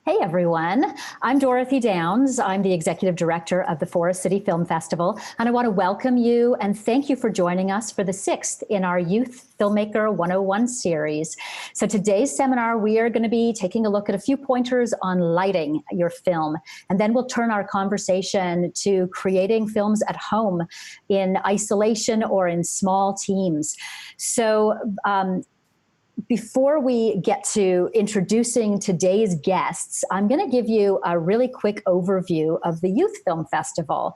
Hey everyone, I'm Dorothy Downs. I'm the Executive Director of the Forest City Film Festival, and I want to welcome you and thank you for joining us for the 6th in our Youth Filmmaker 101 series. So today's seminar, we are going to be taking a look at a few pointers on lighting your film, and then we'll turn our conversation to creating films at home in isolation or in small teams. So, before we get to introducing today's guests, I'm going to give you a really quick overview of the Youth Film Festival.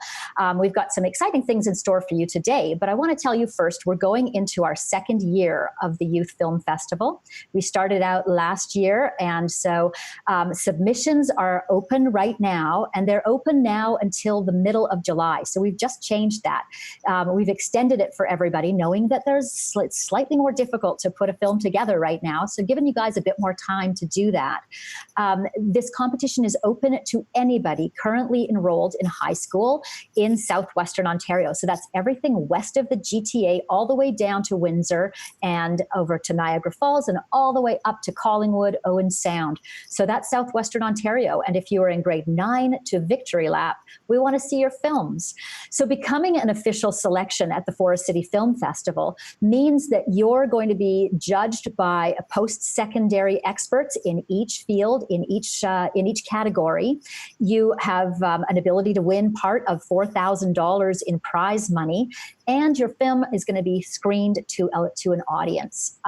We've got some exciting things in store for you today, but I want to tell you first, we're going into our 2nd year of the Youth Film Festival. We started out last year, and so submissions are open right now, and they're open now until the middle of July. So we've just changed that. We've extended it for everybody, knowing that it's slightly more difficult to put a film together right now, so giving you guys a bit more time to do that. This competition is open to anybody currently enrolled in high school in southwestern Ontario. So that's everything west of the GTA, all the way down to Windsor and over to Niagara Falls and all the way up to Collingwood, Owen Sound. So that's southwestern Ontario. And if you are in grade 9 to Victory Lap, we want to see your films. So becoming an official selection at the Forest City Film Festival means that you're going to be judged by a post-secondary experts in each field, in each category. You have an ability to win part of $4,000 in prize money, and your film is going to be screened to an audience.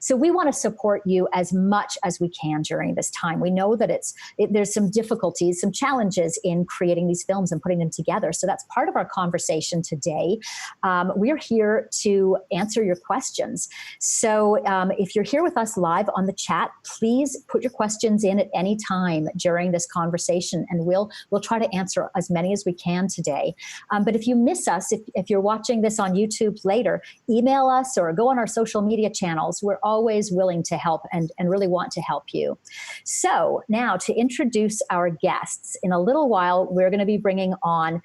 So we want to support you as much as we can during this time. We know that there's some difficulties, some challenges in creating these films and putting them together. So that's part of our conversation today. We're here to answer your questions. So if you're here with us live on the chat, please put your questions in at any time during this conversation, and we'll try to answer as many as we can today. But if you miss us, if you're watching this on YouTube later, email us or go on our social media channels. We're always willing to help and really want to help you. So now to introduce our guests, in a little while, we're going to be bringing on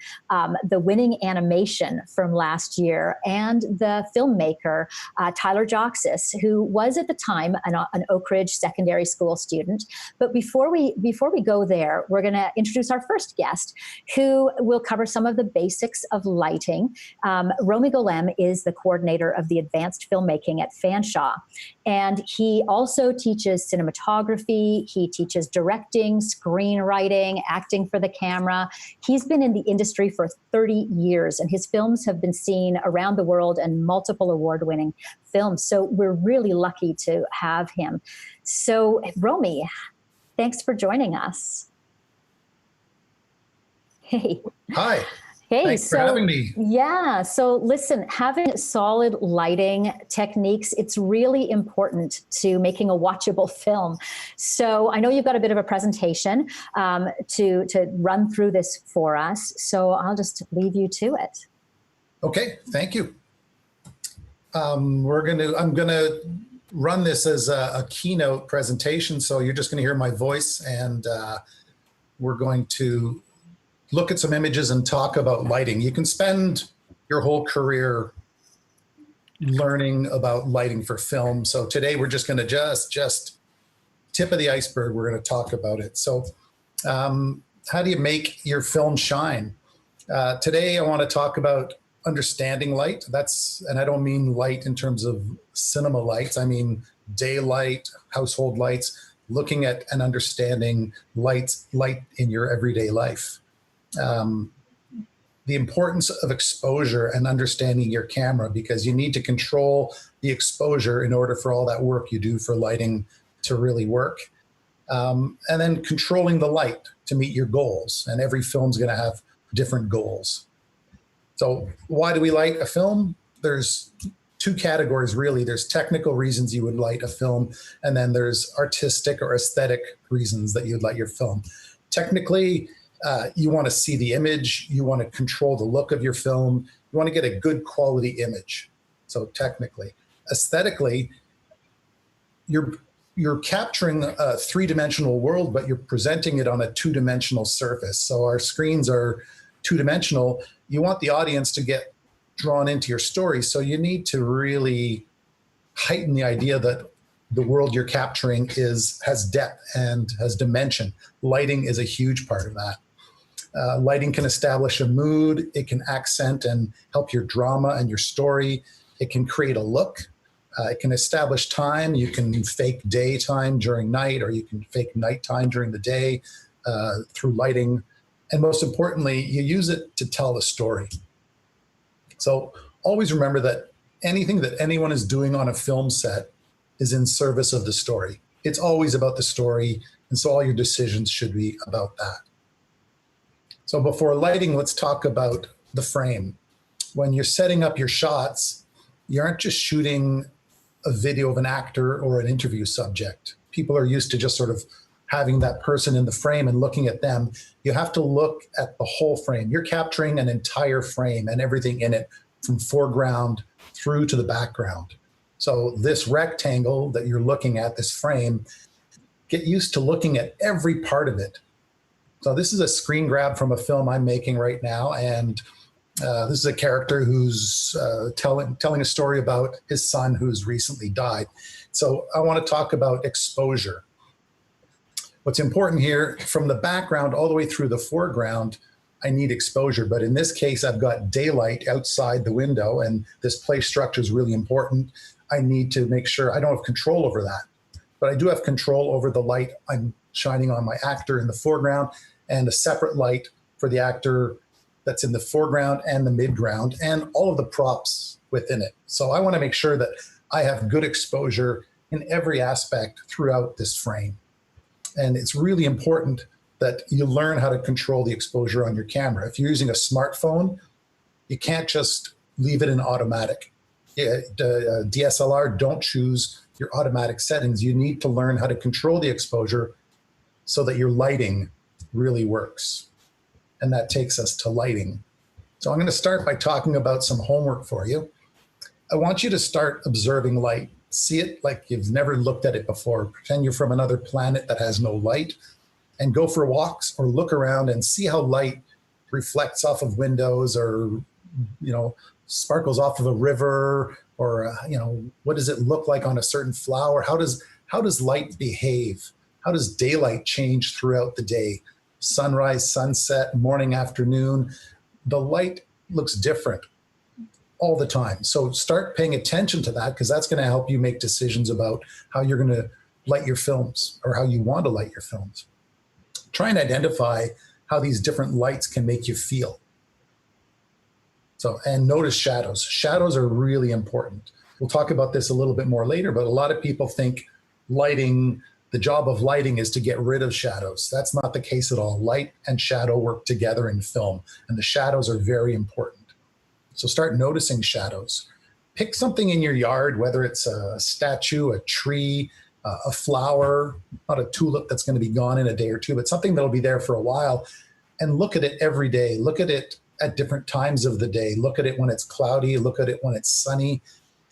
the winning animation from last year and the filmmaker, Tyler Joxis, who was at the time an Oak Ridge secondary school student. But before we go there, we're going to introduce our first guest, who will cover some of the basics of lighting. Romy Golem is the coordinator of the advanced filmmaking at Fanshawe, and he also teaches cinematography. He teaches directing, screenwriting, acting for the camera. He's been in the industry for 30 years, and his films have been seen around the world and multiple award-winning films. So we're really lucky to have him. So Romy, thanks for joining us. Hey. Hi. Hey, thanks for having me. Yeah, so listen, having solid lighting techniques, it's really important to making a watchable film. So I know you've got a bit of a presentation to run through this for us. So I'll just leave you to it. Okay, thank you. I'm gonna run this as a keynote presentation. So you're just gonna hear my voice, and we're going to look at some images and talk about lighting. You can spend your whole career learning about lighting for film. So today we're just gonna just tip of the iceberg, we're gonna talk about it. So how do you make your film shine? Today I wanna talk about understanding light. And I don't mean light in terms of cinema lights. I mean daylight, household lights, looking at and understanding light in your everyday life. The importance of exposure and understanding your camera, because you need to control the exposure in order for all that work you do for lighting to really work. And then controlling the light to meet your goals. And every film's going to have different goals. So why do we light a film? There's two categories, really. There's technical reasons you would light a film, and then there's artistic or aesthetic reasons that you'd light your film. Technically, you want to see the image. You want to control the look of your film. You want to get a good quality image. So technically. Aesthetically, you're capturing a three-dimensional world, but you're presenting it on a two-dimensional surface. So our screens are two-dimensional. You want the audience to get drawn into your story, so you need to really heighten the idea that the world you're capturing has depth and has dimension. Lighting is a huge part of that. Lighting can establish a mood. It can accent and help your drama and your story. It can create a look. It can establish time. You can fake daytime during night, or you can fake nighttime during the day through lighting. And most importantly, you use it to tell a story. So always remember that anything that anyone is doing on a film set is in service of the story. It's always about the story, and so all your decisions should be about that. So before lighting, let's talk about the frame. When you're setting up your shots, you aren't just shooting a video of an actor or an interview subject. People are used to just sort of having that person in the frame and looking at them. You have to look at the whole frame. You're capturing an entire frame and everything in it, from foreground through to the background. So this rectangle that you're looking at, this frame, get used to looking at every part of it. So this is a screen grab from a film I'm making right now, and this is a character who's telling a story about his son who's recently died. So I want to talk about exposure. What's important here, from the background all the way through the foreground, I need exposure. But in this case, I've got daylight outside the window, and this play structure is really important. I need to make sure I don't have control over that, but I do have control over the light I'm shining on my actor in the foreground, and a separate light for the actor that's in the foreground and the midground, and all of the props within it. So I want to make sure that I have good exposure in every aspect throughout this frame. And it's really important that you learn how to control the exposure on your camera. If you're using a smartphone, you can't just leave it in automatic. DSLR, don't choose your automatic settings. You need to learn how to control the exposure so that your lighting really works. And that takes us to lighting. So I'm going to start by talking about some homework for you. I want you to start observing light. See it like you've never looked at it before. Pretend you're from another planet that has no light, and go for walks or look around and see how light reflects off of windows, or, sparkles off of a river, or, what does it look like on a certain flower? How does light behave? How does daylight change throughout the day? Sunrise, sunset, morning, afternoon. The light looks different all the time. So start paying attention to that, because that's going to help you make decisions about how you're going to light your films, or how you want to light your films. Try and identify how these different lights can make you feel. So, and notice shadows. Shadows are really important. We'll talk about this a little bit more later, but a lot of people think lighting, the job of lighting is to get rid of shadows. That's not the case at all. Light and shadow work together in film, and the shadows are very important. So start noticing shadows. Pick something in your yard, whether it's a statue, a tree, a flower, not a tulip that's going to be gone in a day or two, but something that'll be there for a while, and look at it every day. Look at it at different times of the day. Look at it when it's cloudy. Look at it when it's sunny.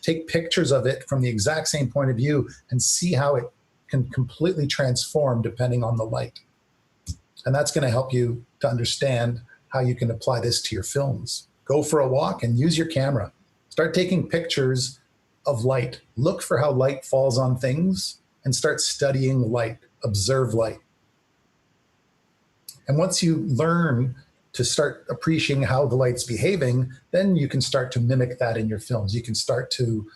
Take pictures of it from the exact same point of view and see how it can completely transform depending on the light. And that's going to help you to understand how you can apply this to your films. Go for a walk and use your camera. Start taking pictures of light. Look for how light falls on things and start studying light. Observe light. And once you learn to start appreciating how the light's behaving, then you can start to mimic that in your films. You can start to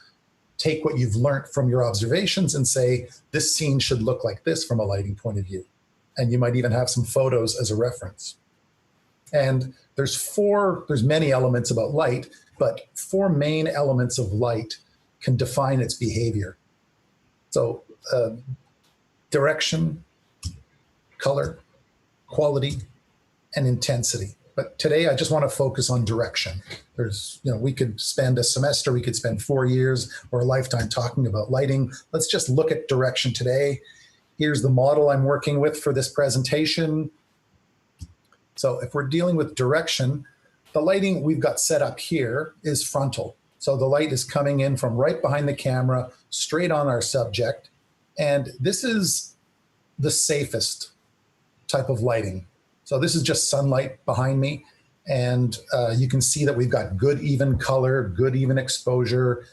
take what you've learned from your observations and say, this scene should look like this from a lighting point of view. And you might even have some photos as a reference. And there's many elements about light, but 4 main elements of light can define its behavior. So direction, color, quality, and intensity. But today I just want to focus on direction. We could spend a semester, we could spend 4 years or a lifetime talking about lighting. Let's just look at direction today. Here's the model I'm working with for this presentation. So if we're dealing with direction, the lighting we've got set up here is frontal. So the light is coming in from right behind the camera, straight on our subject. And this is the safest type of lighting. So this is just sunlight behind me. And you can see that we've got good even color, good even exposure.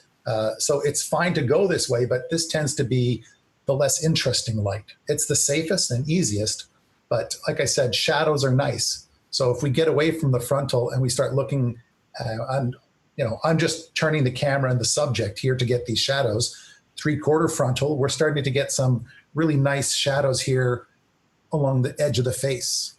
So it's fine to go this way, but this tends to be the less interesting light. It's the safest and easiest, but like I said, shadows are nice. So if we get away from the frontal and we start looking, I'm just turning the camera and the subject here to get these shadows. 3/4 frontal, we're starting to get some really nice shadows here along the edge of the face.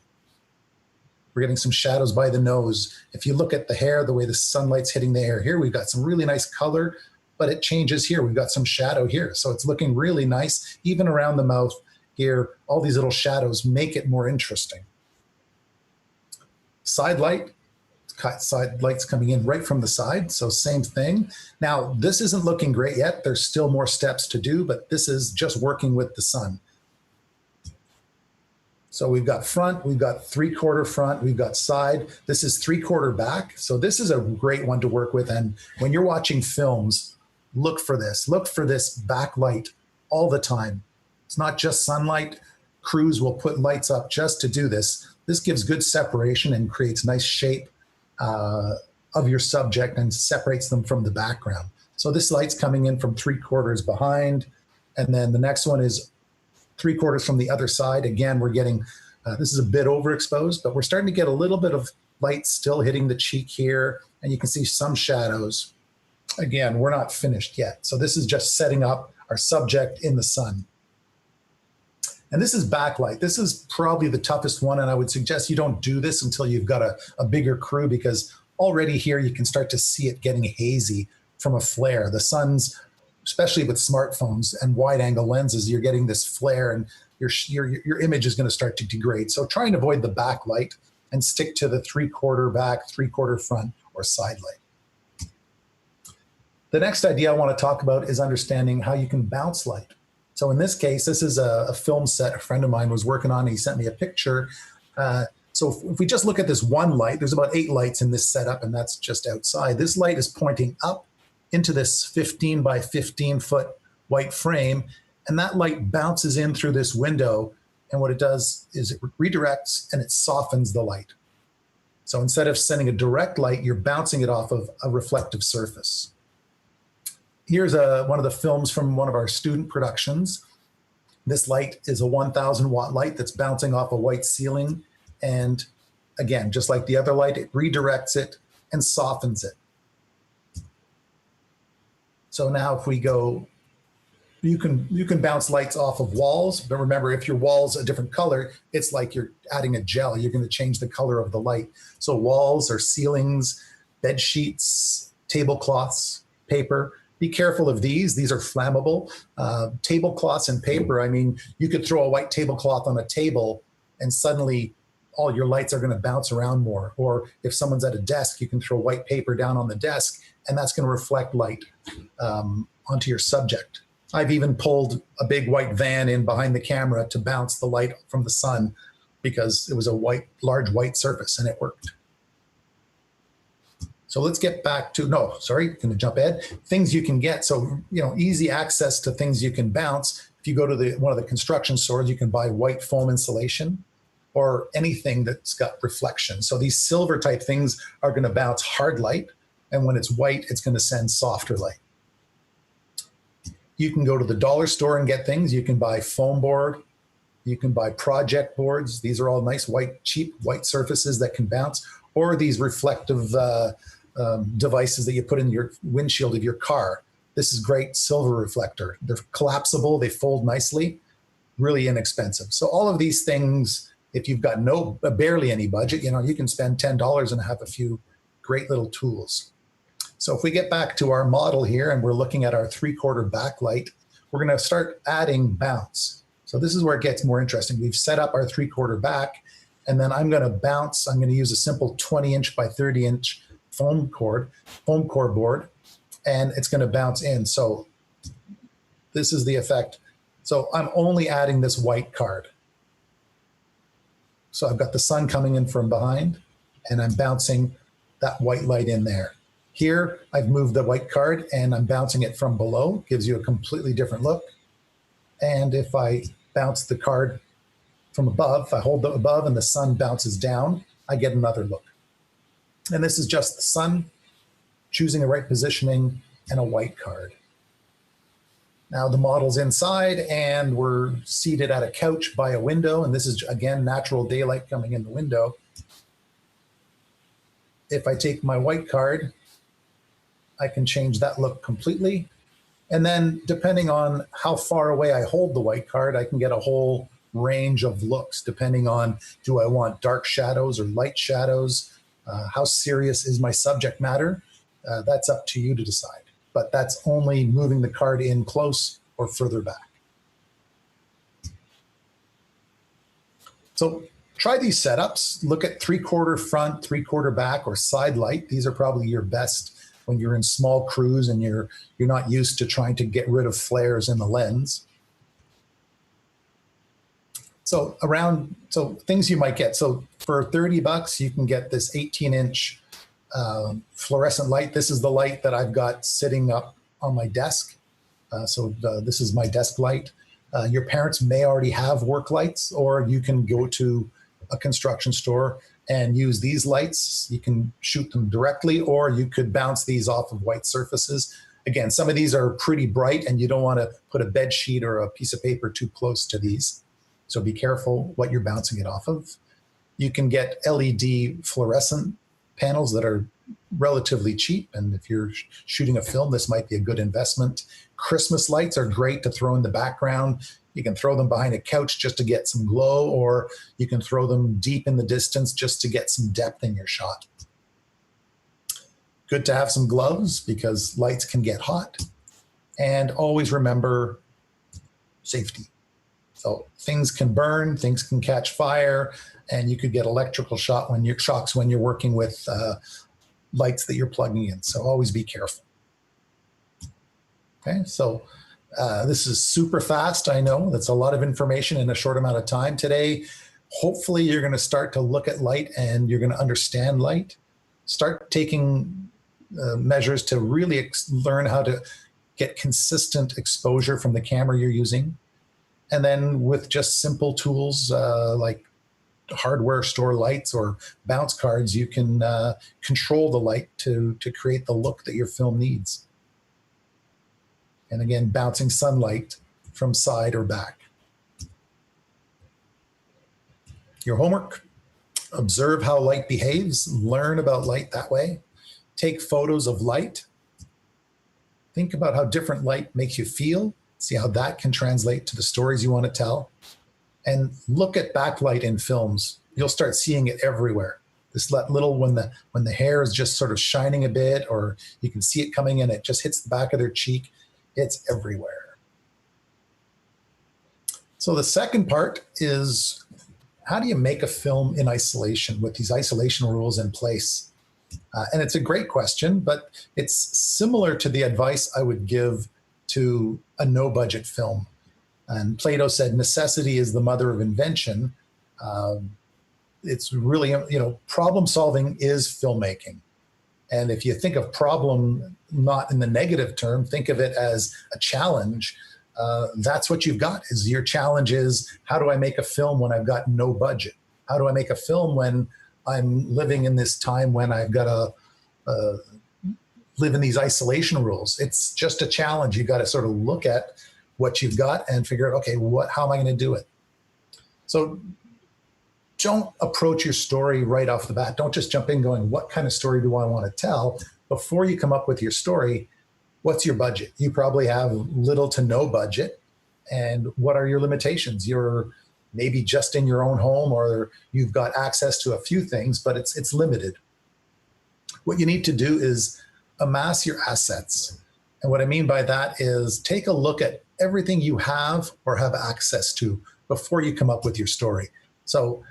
We're getting some shadows by the nose. If you look at the hair, the way the sunlight's hitting the hair here, we've got some really nice color, but it changes here. We've got some shadow here. So it's looking really nice. Even around the mouth here, all these little shadows make it more interesting. Sidelight coming in right from the side, so same thing. Now, this isn't looking great yet. There's still more steps to do, but this is just working with the sun. So we've got front, we've got 3/4 front, we've got side. This is 3/4 back. So this is a great one to work with. And when you're watching films, look for this. Look for this backlight all the time. It's not just sunlight. Crews will put lights up just to do this. This gives good separation and creates nice shape of your subject and separates them from the background. So this light's coming in from 3/4 behind. And then the next one is 3/4 from the other side. Again, we're getting, this is a bit overexposed, but we're starting to get a little bit of light still hitting the cheek here. And you can see some shadows. Again, we're not finished yet. So this is just setting up our subject in the sun. And this is backlight. This is probably the toughest one. And I would suggest you don't do this until you've got a bigger crew, because already here you can start to see it getting hazy from a flare. The sun's, especially with smartphones and wide angle lenses, you're getting this flare and your image is going to start to degrade. So try and avoid the backlight and stick to the 3/4 back, 3/4 front, or side light. The next idea I want to talk about is understanding how you can bounce light. So in this case, this is a film set a friend of mine was working on. He sent me a picture. So if we just look at this one light, there's about 8 lights in this setup, and that's just outside. This light is pointing up into this 15 by 15 foot white frame, and that light bounces in through this window, and what it does is it redirects and it softens the light. So instead of sending a direct light, you're bouncing it off of a reflective surface. Here's one of the films from one of our student productions. This light is a 1,000 watt light that's bouncing off a white ceiling. And again, just like the other light, it redirects it and softens it. So now if we go, you can bounce lights off of walls, but remember, if your wall's a different color, it's like you're adding a gel. You're going to change the color of the light. So walls or ceilings, bed sheets, tablecloths, paper. Be careful of these. These are flammable. Tablecloths and paper, I mean, you could throw a white tablecloth on a table and suddenly all your lights are going to bounce around more. Or if someone's at a desk, you can throw white paper down on the desk and that's going to reflect light onto your subject. I've even pulled a big white van in behind the camera to bounce the light from the sun because it was a large white surface and it worked. So let's get back to, going to jump ahead. Things you can get. So, easy access to things you can bounce. If you go to one of the construction stores, you can buy white foam insulation or anything that's got reflection. So these silver type things are going to bounce hard light. And when it's white, it's going to send softer light. You can go to the dollar store and get things. You can buy foam board. You can buy project boards. These are all nice cheap white surfaces that can bounce, or these reflective devices that you put in your windshield of your car. This is great silver reflector. They're collapsible, they fold nicely, really inexpensive. So all of these things, if you've got barely any budget, you can spend $10 and have a few great little tools. So if we get back to our model here and we're looking at our 3/4 backlight, we're going to start adding bounce. So this is where it gets more interesting. We've set up our 3/4 back, and then I'm going to bounce. I'm going to use a simple 20-inch by 30-inch foam core board, and it's going to bounce in. So this is the effect. So I'm only adding this white card. So I've got the sun coming in from behind, and I'm bouncing that white light in there. Here, I've moved the white card, and I'm bouncing it from below. Gives you a completely different look. And if I bounce the card from above, if I hold it above and the sun bounces down, I get another look. And this is just the sun choosing the right positioning and a white card. Now the model's inside, and we're seated at a couch by a window, and this is, again, natural daylight coming in the window. If I take my white card, I can change that look completely. And then depending on how far away I hold the white card, I can get a whole range of looks, depending on, do I want dark shadows or light shadows? How serious is my subject matter? That's up to you to decide. But that's only moving the card in close or further back. So try these setups. Look at 3/4 front, 3/4 back, or side light. These are probably your best when you're in small crews and you're not used to trying to get rid of flares in the lens. So things you might get. So for $30, you can get this 18-inch fluorescent light. This is the light that I've got sitting up on my desk. This is my desk light. Your parents may already have work lights, or you can go to a construction store and use these lights. You can shoot them directly, or you could bounce these off of white surfaces. Again, some of these are pretty bright, and you don't want to put a bed sheet or a piece of paper too close to these. So be careful what you're bouncing it off of. You can get LED fluorescent panels that are relatively cheap, and if you're shooting a film, this might be a good investment. Christmas lights are great to throw in the background. You can throw them behind a couch just to get some glow, or you can throw them deep in the distance just to get some depth in your shot. Good to have some gloves because lights can get hot. And always remember safety. So things can burn, things can catch fire, and you could get electrical shocks when you're working with lights that you're plugging in. So always be careful. Okay, so this is super fast. I know that's a lot of information in a short amount of time today. Hopefully you're going to start to look at light and you're going to understand light. Start taking measures to really learn how to get consistent exposure from the camera you're using. And then with just simple tools like hardware store lights or bounce cards, you can control the light to create the look that your film needs. And again, bouncing sunlight from side or back. Your homework: observe how light behaves, learn about light that way. Take photos of light. Think about how different light makes you feel. See how that can translate to the stories you want to tell. And look at backlight in films. You'll start seeing it everywhere. This little, when the hair is just sort of shining a bit, or you can see it coming in, it just hits the back of their cheek. It's everywhere. So the second part is, how do you make a film in isolation with these isolation rules in place? And it's a great question, but it's similar to the advice I would give to a no-budget film. And Plato said, necessity is the mother of invention. It's really, problem solving is filmmaking. And if you think of problem not in the negative term, think of it as a challenge. That's what you've got. Is your challenge is, how do I make a film when I've got no budget? How do I make a film when I'm living in this time when I've got to live in these isolation rules? It's just a challenge. You've got to sort of look at what you've got and figure out, okay, how am I going to do it? So don't approach your story right off the bat. Don't just jump in going, what kind of story do I want to tell? Before you come up with your story, what's your budget? You probably have little to no budget. And what are your limitations? You're maybe just in your own home, or you've got access to a few things, but it's limited. What you need to do is amass your assets. And what I mean by that is take a look at everything you have or have access to before you come up with your story. So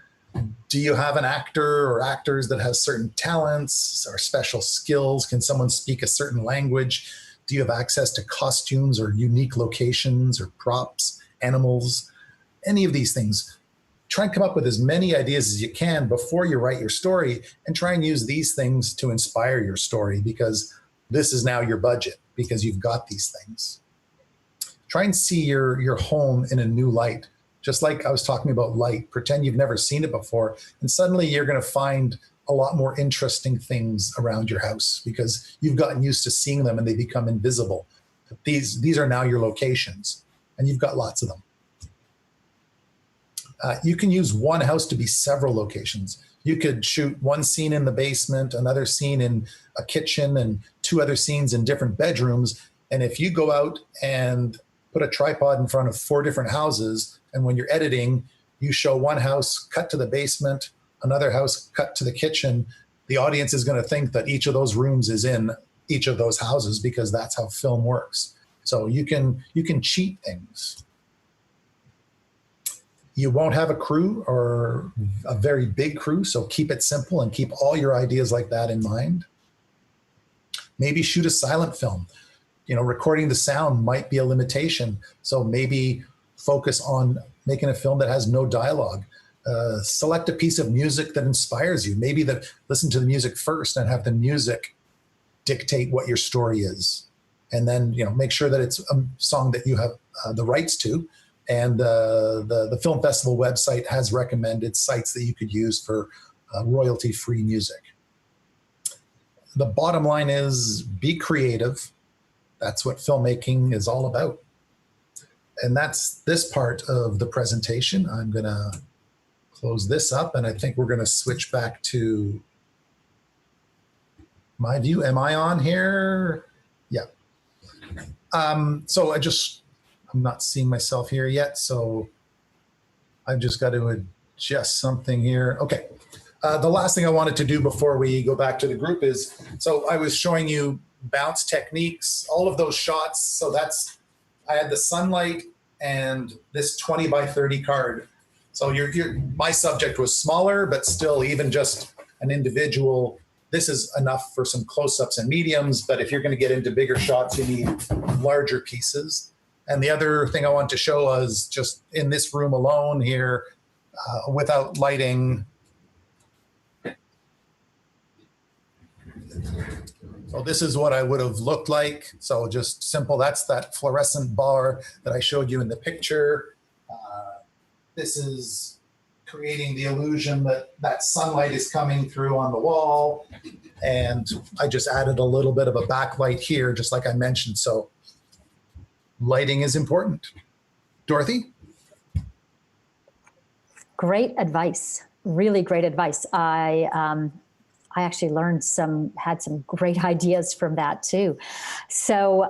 do you have an actor or actors that has certain talents or special skills? Can someone speak a certain language? Do you have access to costumes or unique locations or props, animals, any of these things? Try and come up with as many ideas as you can before you write your story, and try and use these things to inspire your story, because this is now your budget because you've got these things. Try and see your home in a new light. Just like I was talking about light, pretend you've never seen it before, and suddenly you're going to find a lot more interesting things around your house because you've gotten used to seeing them and they become invisible. These are now your locations, and you've got lots of them. You can use one house to be several locations. You could shoot one scene in the basement, another scene in a kitchen, and two other scenes in different bedrooms. And if you go out and put a tripod in front of 4 different houses, and when you're editing, you show one house cut to the basement, another house cut to the kitchen, the audience is going to think that each of those rooms is in each of those houses, because that's how film works. So you can cheat things. You won't have a crew or a very big crew, so keep it simple and keep all your ideas like that in mind. Maybe shoot a silent film. Recording the sound might be a limitation, so maybe focus on making a film that has no dialogue. Select a piece of music that inspires you. Maybe listen to the music first and have the music dictate what your story is. And then, make sure that it's a song that you have the rights to. And the film festival website has recommended sites that you could use for royalty-free music. The bottom line is be creative. That's what filmmaking is all about. And that's this part of the presentation. I'm going to close this up, and I think we're going to switch back to my view. Am I on here? Yeah. So I'm not seeing myself here yet, so I've just got to adjust something here. Okay. The last thing I wanted to do before we go back to the group is, so I was showing you bounce techniques, all of those shots. So I had the sunlight and this 20 by 30 card. So my subject was smaller, but still, even just an individual, this is enough for some close-ups and mediums. But if you're going to get into bigger shots, you need larger pieces. And the other thing I want to show was just in this room alone here, without lighting. So this is what I would have looked like. So just simple, that's that fluorescent bar that I showed you in the picture. This is creating the illusion that sunlight is coming through on the wall. And I just added a little bit of a backlight here, just like I mentioned. So lighting is important. Dorothy? Great advice. Really great advice. I actually had some great ideas from that too. So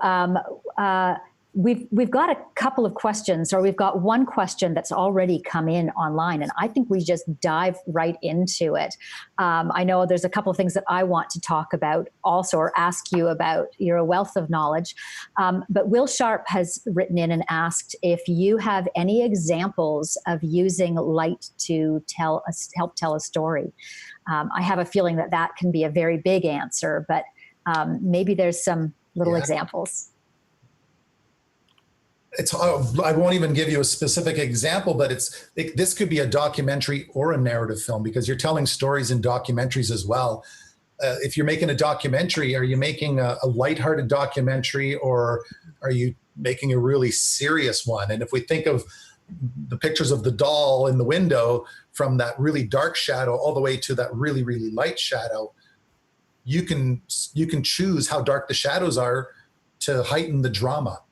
we've got a couple of questions, or we've got one question that's already come in online, and I think we just dive right into it. I know there's a couple of things that I want to talk about also, or ask you about. You're a wealth of knowledge. But Will Sharp has written in and asked if you have any examples of using light to help tell a story. I have a feeling that can be a very big answer, but maybe there's some little examples. I won't even give you a specific example, but this could be a documentary or a narrative film, because you're telling stories in documentaries as well. If you're making a documentary, are you making a lighthearted documentary, or are you making a really serious one? And if we think of the pictures of the doll in the window, from that really dark shadow all the way to that really, really light shadow, you can choose how dark the shadows are to heighten the drama.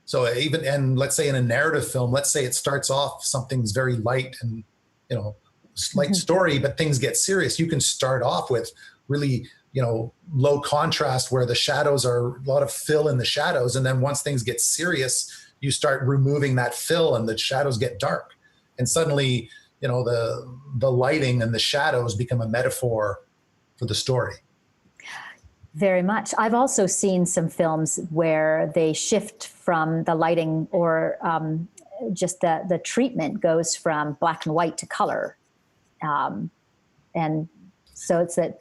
So and let's say in a narrative film, let's say it starts off, something's very light and, light story, but things get serious. You can start off with really, low contrast, where the shadows are a lot of fill in the shadows. And then once things get serious, you start removing that fill and the shadows get dark. And suddenly, the lighting and the shadows become a metaphor for the story. Very much. I've also seen some films where they shift from the lighting or just the treatment goes from black and white to color. And so it's that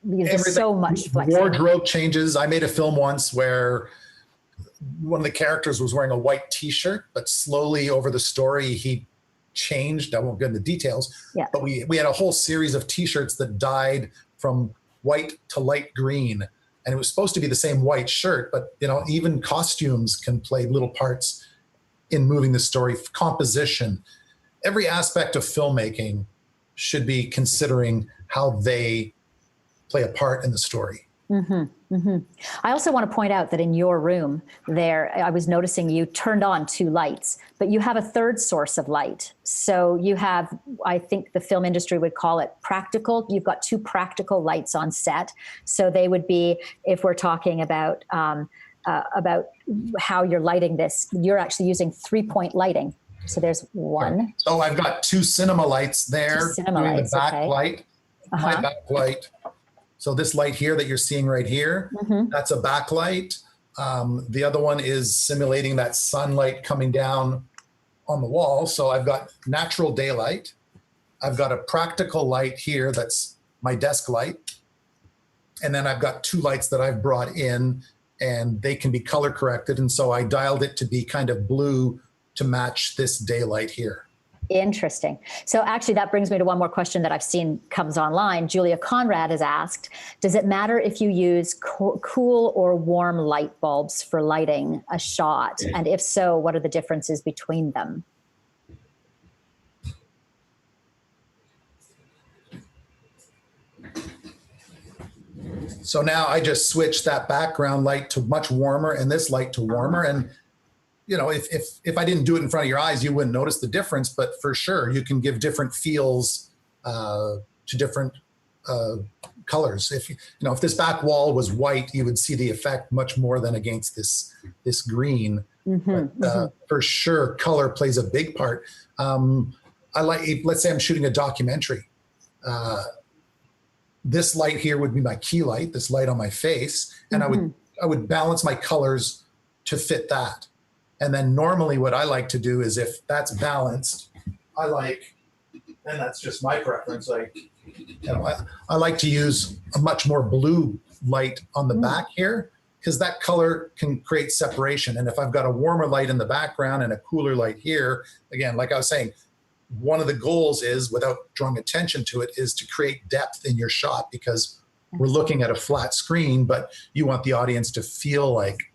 there's so much flexibility. Wardrobe changes. I made a film once where one of the characters was wearing a white t-shirt, but slowly over the story, he changed. I won't get into details, but we had a whole series of t-shirts that dyed from white to light green. And it was supposed to be the same white shirt, but even costumes can play little parts in moving the story. Composition, every aspect of filmmaking should be considering how they play a part in the story. Mm-hmm, mm-hmm. I also want to point out that in your room there, I was noticing you turned on 2 lights, but you have a third source of light. So you have, I think the film industry would call it practical. You've got 2 practical lights on set. So they would be, if we're talking about how you're lighting this, you're actually using 3-point lighting. So there's one. So I've got 2 cinema lights there. The backlight, my backlight. So this light here that you're seeing right here, that's a backlight. The other one is simulating that sunlight coming down on the wall. So I've got natural daylight. I've got a practical light here that's my desk light. And then I've got 2 lights that I've brought in, and they can be color corrected. And so I dialed it to be kind of blue to match this daylight here. Interesting. So actually that brings me to one more question that I've seen comes online. Julia Conrad has asked, does it matter if you use cool or warm light bulbs for lighting a shot? And if so, what are the differences between them? So now I just switched that background light to much warmer and this light to warmer. And if I didn't do it in front of your eyes, you wouldn't notice the difference, but for sure you can give different feels to different colors. If this back wall was white, you would see the effect much more than against this green. For sure, color plays a big part. Let's say I'm shooting a documentary. This light here would be my key light, this light on my face, and I would balance my colors to fit that. And then normally what I like to do is if that's balanced, and that's just my preference, I like to use a much more blue light on the back here, because that color can create separation. And if I've got a warmer light in the background and a cooler light here, again, like I was saying, one of the goals is, without drawing attention to it, is to create depth in your shot, because we're looking at a flat screen, but you want the audience to feel like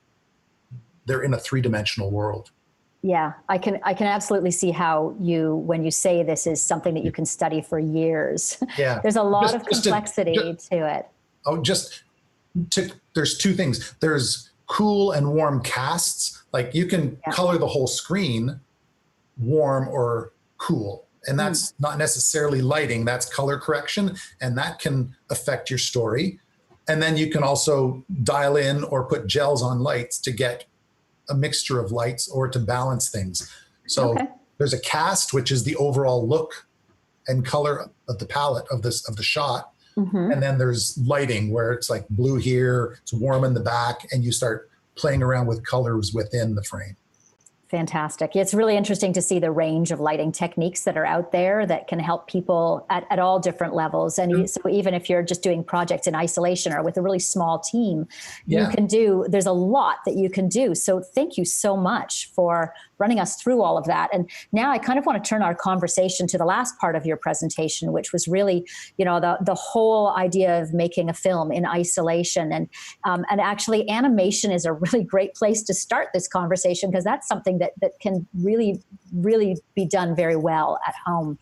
they're in a 3-dimensional world. Yeah, I can absolutely see how when you say this is something that you can study for years. Yeah. There's a lot of complexity to it. There's 2 things. There's cool and warm casts. Like you can color the whole screen warm or cool. And that's not necessarily lighting, that's color correction. And that can affect your story. And then you can also dial in or put gels on lights to get a mixture of lights or to balance things. So there's a cast, which is the overall look and color of the palette of the shot. And then there's lighting, where it's like blue here, it's warm in the back, and you start playing around with colors within the frame. Fantastic. It's really interesting to see the range of lighting techniques that are out there that can help people at all different levels. And so even if you're just doing projects in isolation or with a really small team, there's a lot that you can do. So thank you so much for running us through all of that. And now I kind of want to turn our conversation to the last part of your presentation, which was really, the whole idea of making a film in isolation. And actually animation is a really great place to start this conversation, because that's something that can really, really be done very well at home.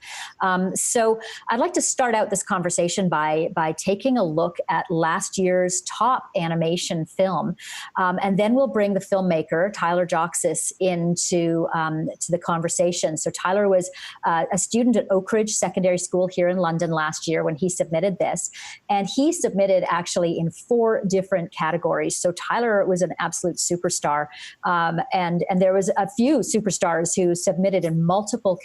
So I'd like to start out this conversation by taking a look at last year's top animation film. And then we'll bring the filmmaker, Tyler Joxis, into to the conversation. So Tyler was a student at Oak Ridge Secondary School here in London last year when he submitted this. And he submitted actually in 4 different categories. So Tyler was an absolute superstar. And there was a few superstars who submitted submitted in multiple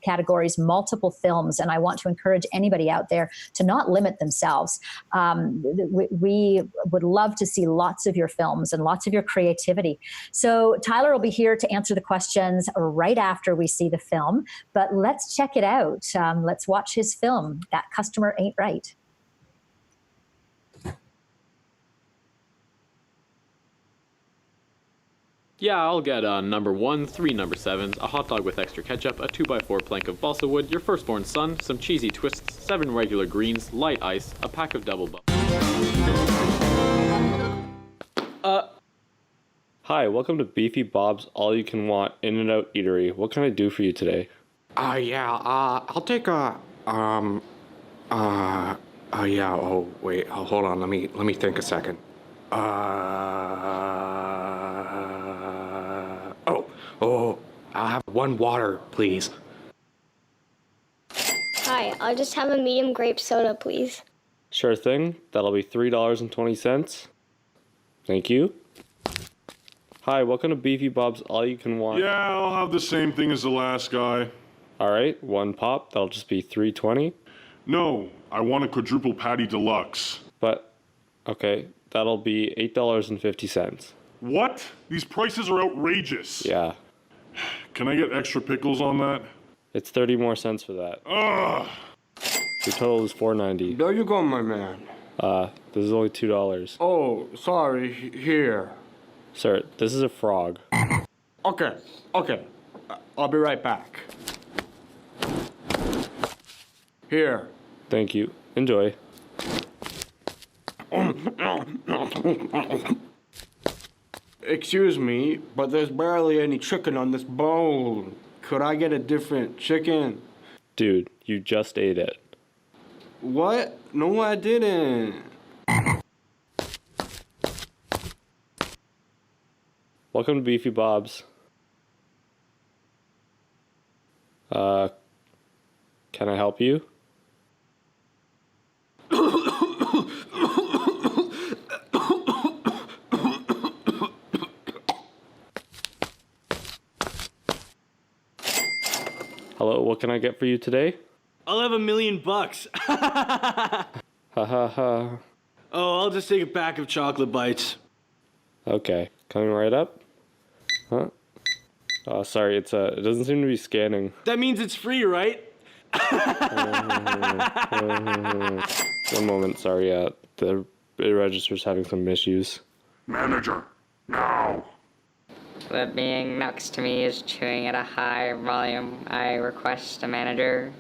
categories, multiple films, and I want to encourage anybody out there to not limit themselves. We would love to see lots of your films and lots of your creativity. So Tyler will be here to answer the questions right after we see the film, but let's check it out. Let's watch his film, That Customer Ain't Right. Yeah, I'll get number 1, 3 number 7s, a hot dog with extra ketchup, a 2x4 plank of balsa wood, your firstborn son, some cheesy twists, 7 regular greens, light ice, a pack of double bubbles. Hi, welcome to Beefy Bob's All You Can Want In-N-Out Eatery. What can I do for you today? I'll take a, yeah, oh, wait, hold on, let me think a second. I'll have 1 water, please. Hi, I'll just have a medium grape soda, please. Sure thing. That'll be $3.20. Thank you. Hi, welcome to Beefy Bob's All You Can Want. Yeah, I'll have the same thing as the last guy. All right, 1 pop. That'll just be $3.20. No, I want a quadruple patty deluxe. But, okay, that'll be $8.50. What? These prices are outrageous. Yeah, Can I get extra pickles on that? it's 30 more cents for that. Ugh! Your total is $4.90. There you go, my man. This is only $2. Oh, sorry, here. Sir, this is a frog. Okay, I'll be right back. Here. Thank you. Enjoy. Excuse me, but there's barely any chicken on this bone. Could I get a different chicken? Dude, you just ate it. What? No, I didn't. Welcome to Beefy Bob's. Can I help you? Hello, what can I get for you today? I'll have $1 million. Ha ha ha. Oh, I'll just take a pack of chocolate bites. Okay, coming right up. Huh? Oh, sorry, it doesn't seem to be scanning. That means it's free, right? 1 moment, sorry, the register's having some issues. Manager, now! The being next to me is chewing at a high volume. I request a manager.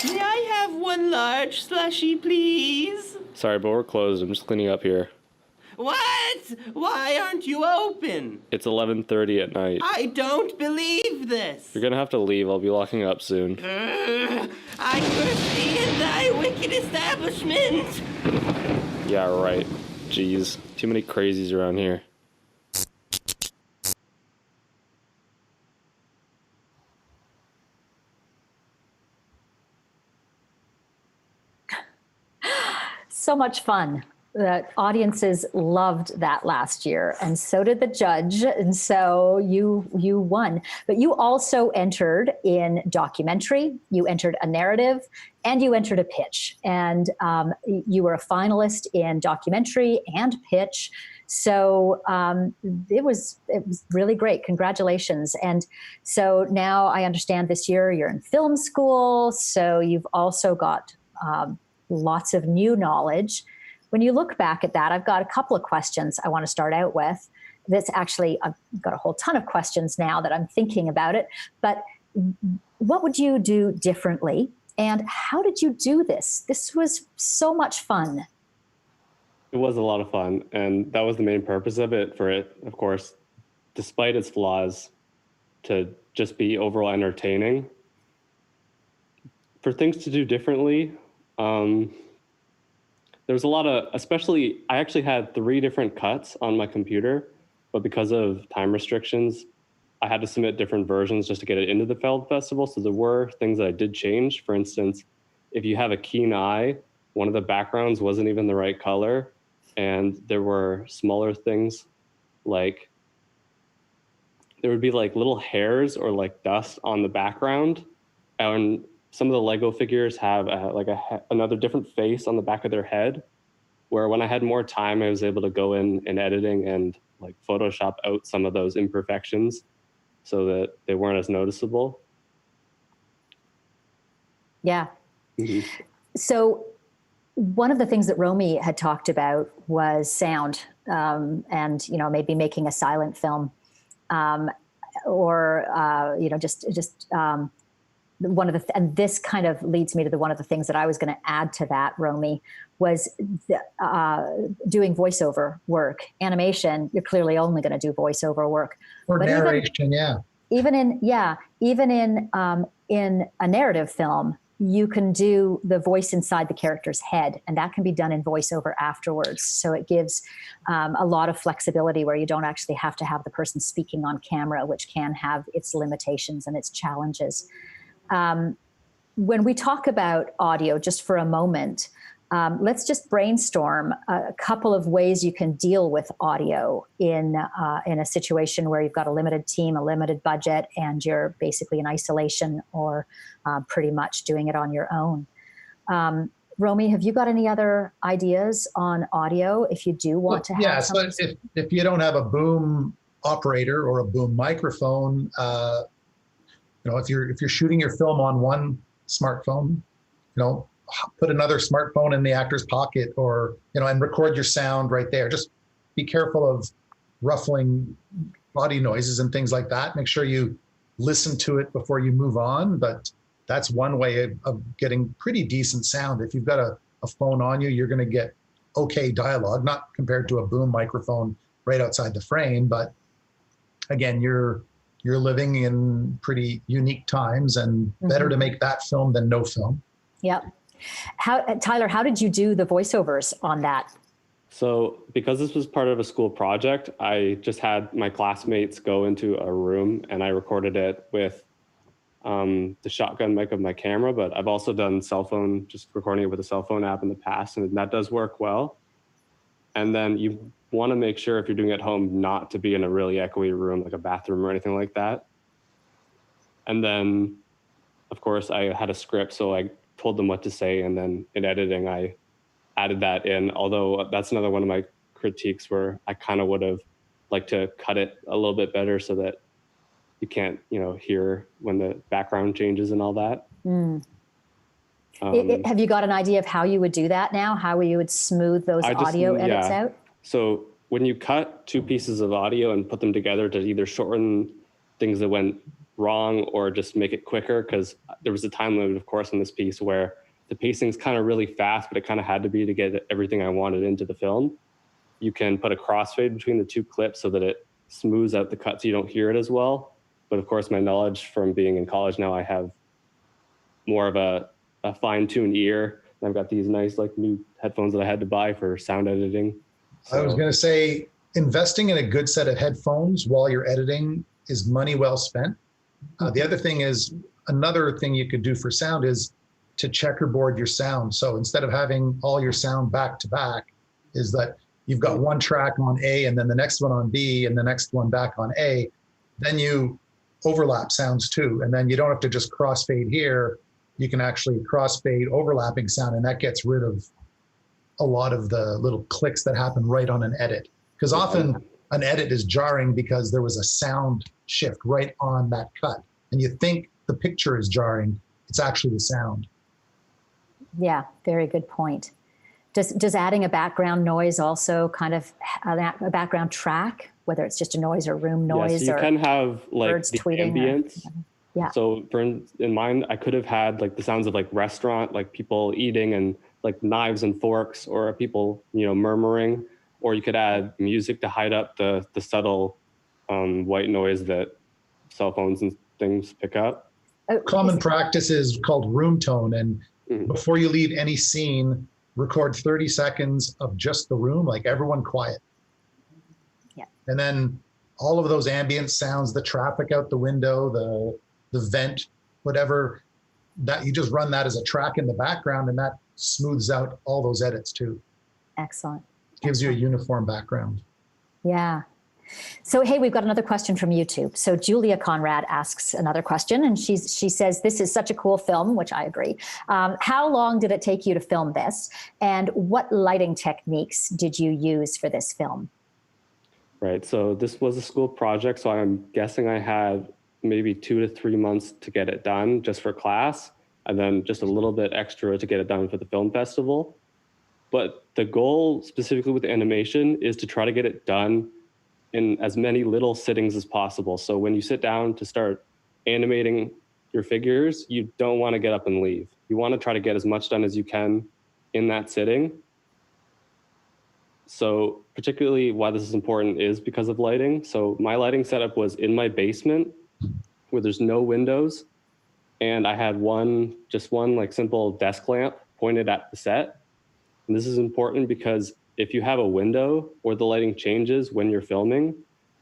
May I have 1 large slushie, please? Sorry, but we're closed. I'm just cleaning up here. What? Why aren't you open? It's 11:30 at night. I don't believe this. You're gonna have to leave. I'll be locking up soon. I curse thee in thy wicked establishment. Yeah, right. Jeez. Too many crazies around here. So much fun. The audiences loved that last year, and so did the judge, and so you won. But you also entered in documentary, you entered a narrative, and you entered a pitch. And you were a finalist in documentary and pitch. So it was really great. Congratulations. And so now I understand this year you're in film school, so you've also got lots of new knowledge. When you look back at that, I've got a couple of questions I want to start out with. That's actually, I've got a whole ton of questions now that I'm thinking about it. But what would you do differently? And how did you do this? This was so much fun. It was a lot of fun, and that was the main purpose of it, for it, of course, despite its flaws, to just be overall entertaining. For things to do differently, there was a lot of, especially, I actually had 3 different cuts on my computer, but because of time restrictions, I had to submit different versions just to get it into the film festival. So there were things that I did change. For instance, if you have a keen eye, one of the backgrounds wasn't even the right color. And there were smaller things like there would be like little hairs or like dust on the background. And some of the Lego figures have another different face on the back of their head, where when I had more time, I was able to go in editing and like Photoshop out some of those imperfections so that they weren't as noticeable. Yeah. Mm-hmm. So one of the things that Romy had talked about was sound, and, you know, maybe making a silent film, or, you know, just one of the, and this kind of leads me to one of the things that I was going to add to that, Romy, was doing voiceover work. Animation, you're clearly only going to do voiceover work. Or but narration, even in a narrative film, you can do the voice inside the character's head, and that can be done in voiceover afterwards. So it gives a lot of flexibility where you don't actually have to have the person speaking on camera, which can have its limitations and its challenges. When we talk about audio, just for a moment, let's just brainstorm a couple of ways you can deal with audio in a situation where you've got a limited team, a limited budget, and you're basically in isolation or pretty much doing it on your own. Romy, have you got any other ideas on audio if you do want to have something? So if you don't have a boom operator or a boom microphone, you know, if you're shooting your film on one smartphone, you know, put another smartphone in the actor's pocket, or, you know, and record your sound right there. Just be careful of ruffling body noises and things like that. Make sure you listen to it before you move on. But that's one way of getting pretty decent sound. If you've got a phone on you, you're going to get okay dialogue, not compared to a boom microphone right outside the frame. But again, you're living in pretty unique times, and better to make that film than no film. Yep. Tyler, how did you do the voiceovers on that? So because this was part of a school project, I just had my classmates go into a room and I recorded it with the shotgun mic of my camera, but I've also done just recording it with a cell phone app in the past, and that does work well. And then you want to make sure, if you're doing it at home, not to be in a really echoey room, like a bathroom or anything like that. And then, of course, I had a script, so I told them what to say, and then in editing, I added that in. Although that's another one of my critiques, where I kind of would have liked to cut it a little bit better so that you can't, you know, hear when the background changes and all that. Have you got an idea of how you would do that now? How you would smooth those audio edits out? So when you cut two pieces of audio and put them together to either shorten things that went wrong or just make it quicker, because there was a time limit, of course, on this piece where the pacing's kind of really fast, but it kind of had to be to get everything I wanted into the film. You can put a crossfade between the two clips so that it smooths out the cut so you don't hear it as well. But of course, my knowledge from being in college now, I have more of a fine-tuned ear. I've got these nice like new headphones that I had to buy for sound editing. So, I was going to say, investing in a good set of headphones while you're editing is money well spent. The other thing is, another thing you could do for sound is to checkerboard your sound. So instead of having all your sound back to back, is that you've got one track on A and then the next one on B and the next one back on A. Then you overlap sounds too. And then you don't have to just crossfade here. You can actually crossfade overlapping sound, and that gets rid of a lot of the little clicks that happen right on an edit. Because often an edit is jarring because there was a sound shift right on that cut. And you think the picture is jarring, it's actually the sound. Yeah, very good point. Does adding a background noise also kind of a background track, whether it's just a noise or room noise? Yeah, so you can have like the ambience. Yeah. So in mine, I could have had like the sounds of like restaurant, like people eating and like knives and forks, or people, you know, murmuring, or you could add music to hide up the subtle white noise that cell phones and things pick up. Common practice is called room tone. And before you leave any scene, record 30 seconds of just the room, like everyone quiet. Yeah. And then all of those ambient sounds, the traffic out the window, the vent, whatever, that you just run that as a track in the background, and that smooths out all those edits too. Excellent. Gives you a uniform background. Yeah. So, hey, we've got another question from YouTube. So Julia Conrad asks another question, and she says, this is such a cool film, which I agree. How long did it take you to film this? And what lighting techniques did you use for this film? Right, so this was a school project, so I'm guessing I had maybe 2 to 3 months to get it done just for class, and then just a little bit extra to get it done for the film festival. But the goal specifically with animation is to try to get it done in as many little sittings as possible. So when you sit down to start animating your figures, you don't want to get up and leave. You want to try to get as much done as you can in that sitting. So particularly why this is important is because of lighting. So my lighting setup was in my basement where there's no windows. And I had just one like simple desk lamp pointed at the set. And this is important because if you have a window or the lighting changes when you're filming,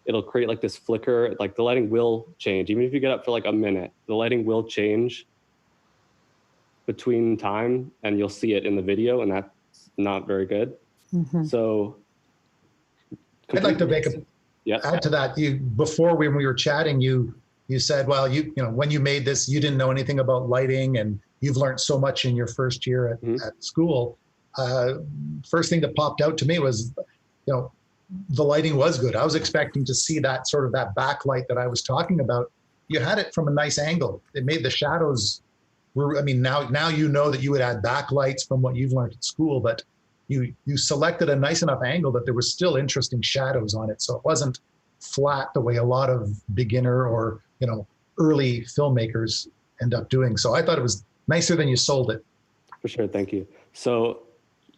it'll create like this flicker, like the lighting will change. Even if you get up for like a minute, the lighting will change between time and you'll see it in the video, and that's not very good. Mm-hmm. So I'd like to add to that. Before when we were chatting, you said, well, you know, when you made this, you didn't know anything about lighting and you've learned so much in your first year at school. First thing that popped out to me was, you know, the lighting was good. I was expecting to see that sort of that backlight that I was talking about. You had it from a nice angle. It made the shadows were, I mean, now you know that you would add backlights from what you've learned at school, but you selected a nice enough angle that there was still interesting shadows on it. So it wasn't flat the way a lot of beginner or, you know, early filmmakers end up doing. So I thought it was nicer than you sold it. For sure, thank you. So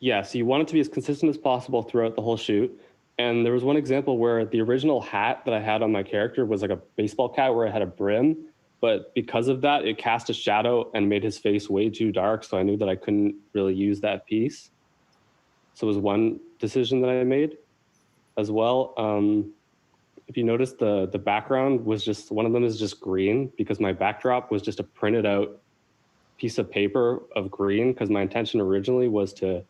yeah, so you want it to be as consistent as possible throughout the whole shoot. And there was one example where the original hat that I had on my character was like a baseball cap where it had a brim, but because of that, it cast a shadow and made his face way too dark. So I knew that I couldn't really use that piece. So it was one decision that I made as well. If you notice, the background was just, one of them is just green because my backdrop was just a printed out piece of paper of green, because my intention originally was to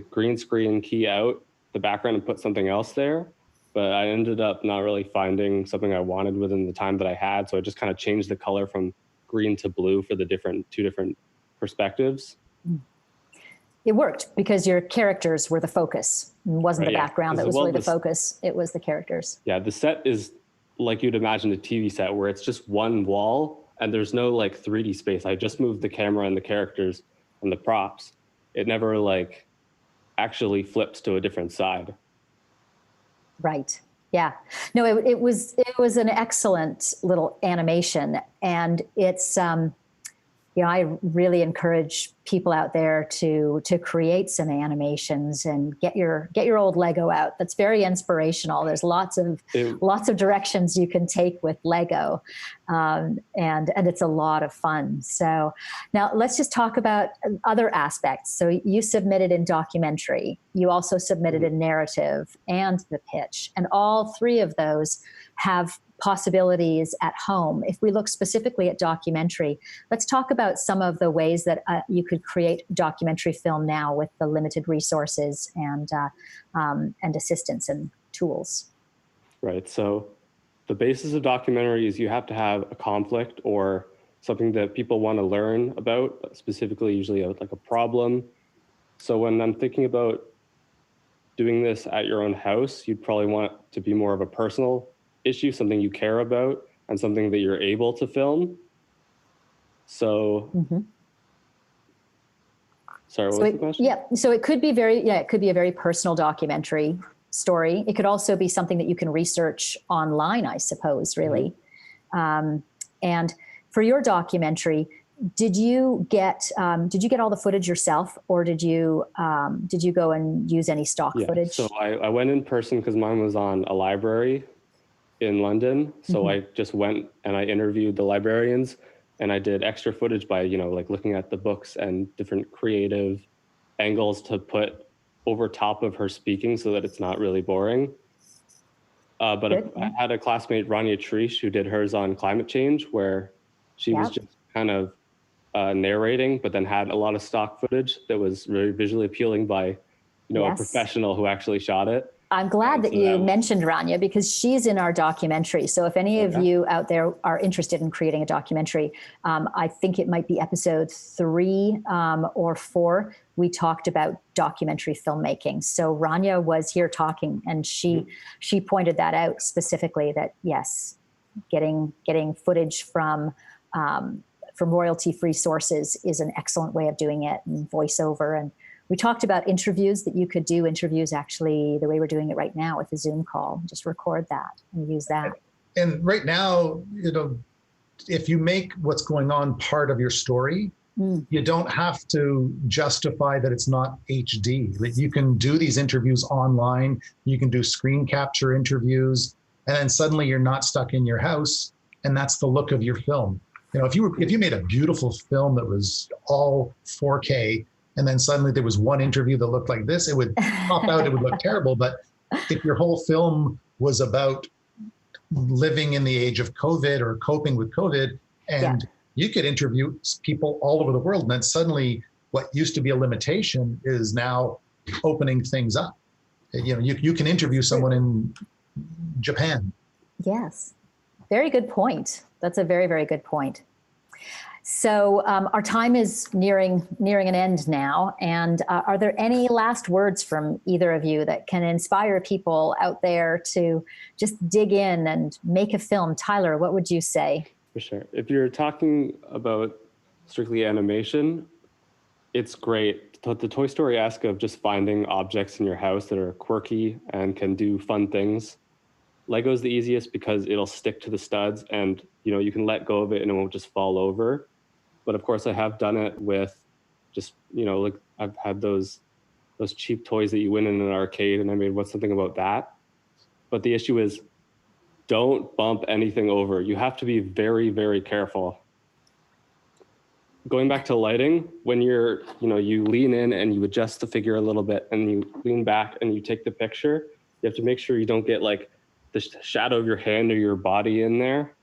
green screen key out the background and put something else there. But I ended up not really finding something I wanted within the time that I had. So I just kind of changed the color from green to blue for the two different perspectives. It worked because your characters were the focus. It wasn't the background that was really the focus. It was the characters. Yeah, the set is like you'd imagine a TV set where it's just one wall and there's no like 3D space. I just moved the camera and the characters and the props. It never like actually flips to a different side. Right. Yeah. No, it was an excellent little animation, and it's you know, I really encourage people out there to create some animations and get your old Lego out. That's very inspirational. There's lots of directions you can take with Lego, and it's a lot of fun. So now let's just talk about other aspects. So you submitted in documentary. You also submitted in narrative and the pitch, and all three of those have possibilities at home. If we look specifically at documentary, let's talk about some of the ways that you could create documentary film now with the limited resources and assistance and tools. Right. So the basis of documentary is you have to have a conflict or something that people want to learn about, specifically usually like a problem. So when I'm thinking about doing this at your own house, you'd probably want it to be more of a personal issue, something you care about, and something that you're able to film. So, sorry, what was the question? Yeah, so it could be it could be a very personal documentary story. It could also be something that you can research online, I suppose, really. And for your documentary, did you get all the footage yourself, or did you go and use any stock footage? So I went in person because mine was on a library in London. So I just went and I interviewed the librarians, and I did extra footage by, you know, like looking at the books and different creative angles to put over top of her speaking so that it's not really boring. But I had a classmate, Rania Trish, who did hers on climate change, where she was just kind of narrating, but then had a lot of stock footage that was very visually appealing by, you know, a professional who actually shot it. I'm glad that you mentioned Rania because she's in our documentary. So if any of you out there are interested in creating a documentary, I think it might be episode 3 or 4. We talked about documentary filmmaking. So Rania was here talking, and she pointed that out specifically. That yes, getting footage from royalty-free sources is an excellent way of doing it, and voiceover. And we talked about interviews, that you could do interviews actually the way we're doing it right now with a Zoom call. Just record that and use that. And right now, if you make what's going on part of your story, you don't have to justify that it's not HD. Like, you can do these interviews online, you can do screen capture interviews, and then suddenly you're not stuck in your house, and that's the look of your film. If you made a beautiful film that was all 4K, and then suddenly there was one interview that looked like this, it would pop out, it would look terrible. But if your whole film was about living in the age of COVID or coping with COVID, and you could interview people all over the world, and then suddenly what used to be a limitation is now opening things up. You can interview someone in Japan. Yes, very good point. That's a very, very good point. So our time is nearing an end now. And are there any last words from either of you that can inspire people out there to just dig in and make a film? Tyler, what would you say? For sure. If you're talking about strictly animation, it's great. The Toy Story-esque of just finding objects in your house that are quirky and can do fun things. Lego's the easiest because it'll stick to the studs, and you can let go of it and it won't just fall over. But of course, I have done it with just like I've had those cheap toys that you win in an arcade, and I made something about that. But the issue is, don't bump anything over. You have to be very, very careful. Going back to lighting, when you lean in and you adjust the figure a little bit, and you lean back and you take the picture, you have to make sure you don't get like the shadow of your hand or your body in there.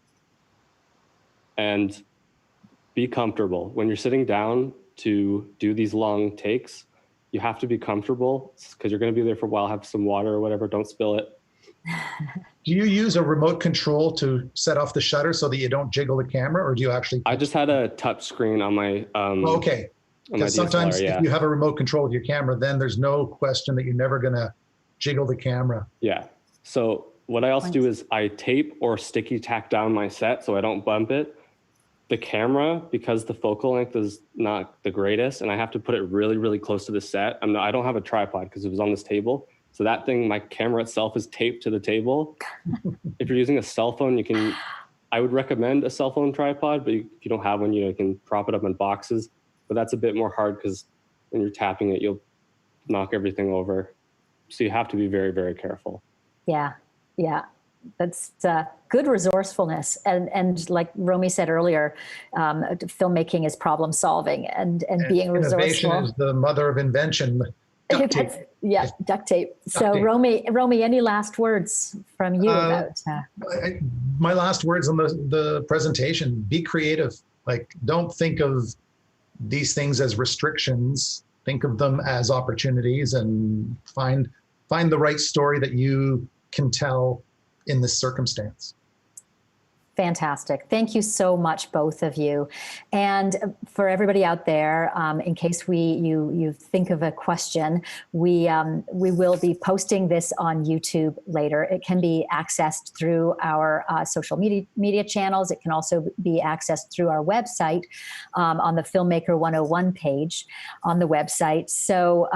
And be comfortable. When you're sitting down to do these long takes, you have to be comfortable because you're going to be there for a while. Have some water or whatever. Don't spill it. Do you use a remote control to set off the shutter so that you don't jiggle the camera, or do you actually? I just had a touch screen on my. Okay. Because sometimes if you have a remote control with your camera, then there's no question that you're never going to jiggle the camera. Yeah. So what I also do is I tape or sticky tack down my set so I don't bump it. The camera, because the focal length is not the greatest, and I have to put it really, really close to the set. I don't have a tripod because it was on this table. So that thing, my camera itself is taped to the table. If you're using a cell phone, I would recommend a cell phone tripod, but if you don't have one, you can prop it up in boxes. But that's a bit more hard because when you're tapping it, you'll knock everything over. So you have to be very, very careful. Yeah. That's good resourcefulness. And like Romy said earlier, filmmaking is problem solving and being resourceful. Innovation is the mother of invention. Duct tape. Duct tape. So Romy, any last words from you about? My last words on the presentation: be creative. Like, don't think of these things as restrictions. Think of them as opportunities, and find the right story that you can tell in this circumstance. Fantastic. Thank you so much, both of you. And for everybody out there, in case you think of a question, we will be posting this on YouTube later. It can be accessed through our social media channels. It can also be accessed through our website on the Filmmaker 101 page on the website. So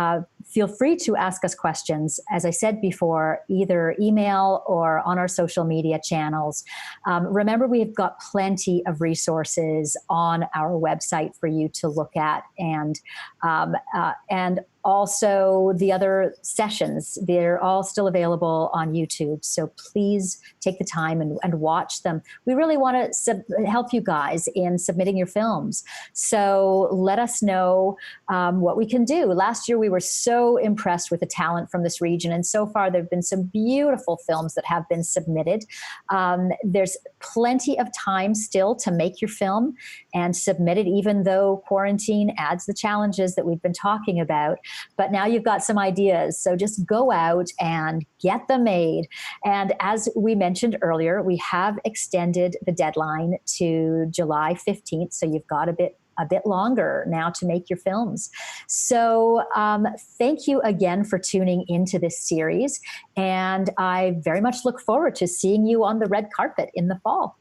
feel free to ask us questions, as I said before, either email or on our social media channels. Remember, we've got plenty of resources on our website for you to look at, and also the other sessions. They're all still available on YouTube. So please take the time and watch them. We really want to help you guys in submitting your films. So let us know what we can do. Last year, we were so impressed with the talent from this region. And so far, there have been some beautiful films that have been submitted. There's plenty of time still to make your film and submit it, even though quarantine adds the challenges that we've been talking about. but now you've got some ideas. So just go out and get them made. And as we mentioned earlier, we have extended the deadline to July 15th. So you've got a bit longer now to make your films. So thank you again for tuning into this series. And I very much look forward to seeing you on the red carpet in the fall.